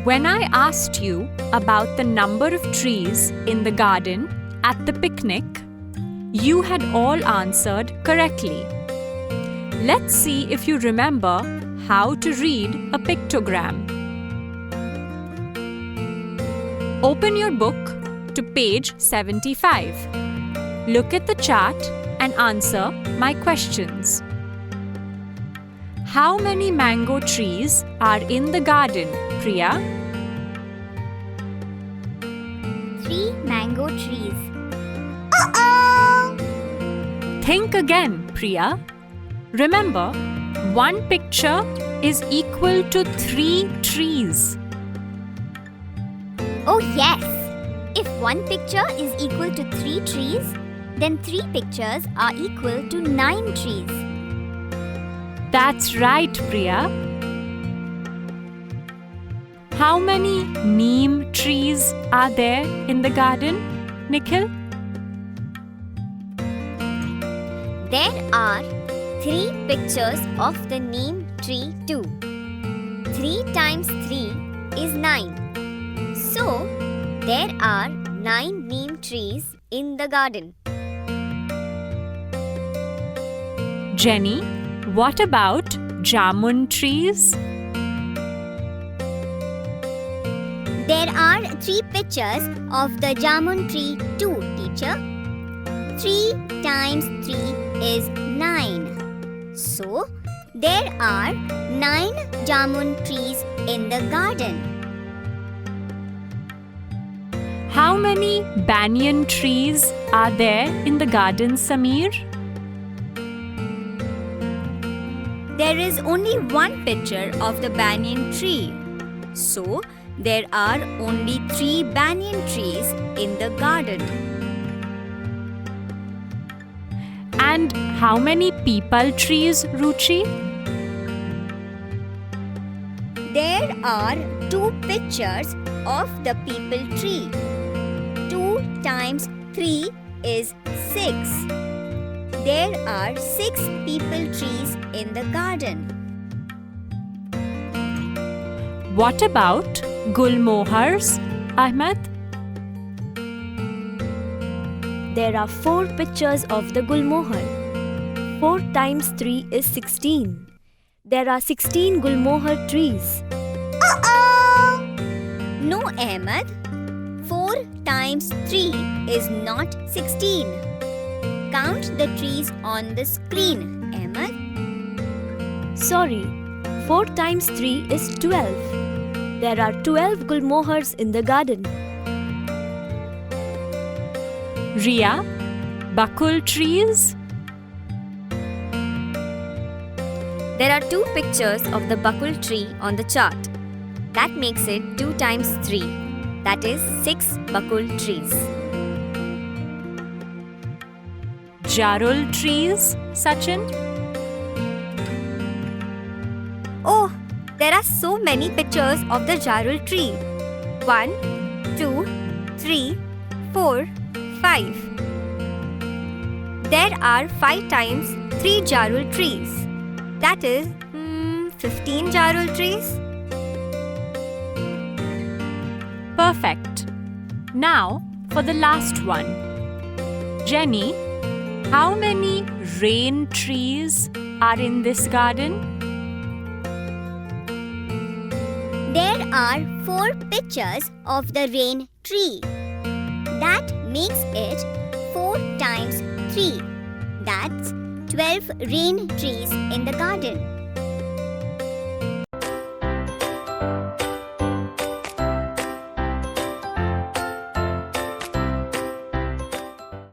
When I asked you about the number of trees in the garden at the picnic, you had all answered correctly. Let's see if you remember how to read a pictogram. Open your book to page 75. Look at the chart and answer my questions. How many mango trees are in the garden, Priya? 3 mango trees. Think again, Priya. Remember, one picture is equal to 3 trees. Oh yes! If one picture is equal to 3 trees, then 3 pictures are equal to 9 trees. That's right, Priya. How many neem trees are there in the garden, Nikhil? There are 3 pictures of the neem tree too. 3 times 3 is 9. So, there are 9 neem trees in the garden. Jenny, what about Jamun trees? There are 3 pictures of the Jamun tree too, teacher. 3 times 3 is 9. So, there are 9 Jamun trees in the garden. How many banyan trees are there in the garden, Sameer? There is only one picture of the banyan tree. So, there are only 3 banyan trees in the garden. And how many peepal trees, Ruchi? There are 2 pictures of the peepal tree. 2 times 3 is 6. There are 6 peepal trees in the garden. What about gulmohars, Ahmed? There are 4 pictures of the gulmohar. 4 times 3 is 16. There are 16 gulmohar trees. No, Ahmed. 4 times 3 is not 16. Count the trees on the screen, Ahmed. Sorry, 4 times 3 is 12. There are 12 gulmohars in the garden. Ria, bakul trees? There are 2 pictures of the bakul tree on the chart. That makes it 2 times 3. That is 6 bakul trees. Jarul trees, Sachin? Oh, there are so many pictures of the jarul tree. 1, 2, 3, 4, 5. There are 5 times 3 jarul trees. That is 15 jarul trees. Perfect. Now for the last one. Jenny, how many rain trees are in this garden? There are 4 pictures of the rain tree. That makes it 4 times 3. That's 12 rain trees in the garden.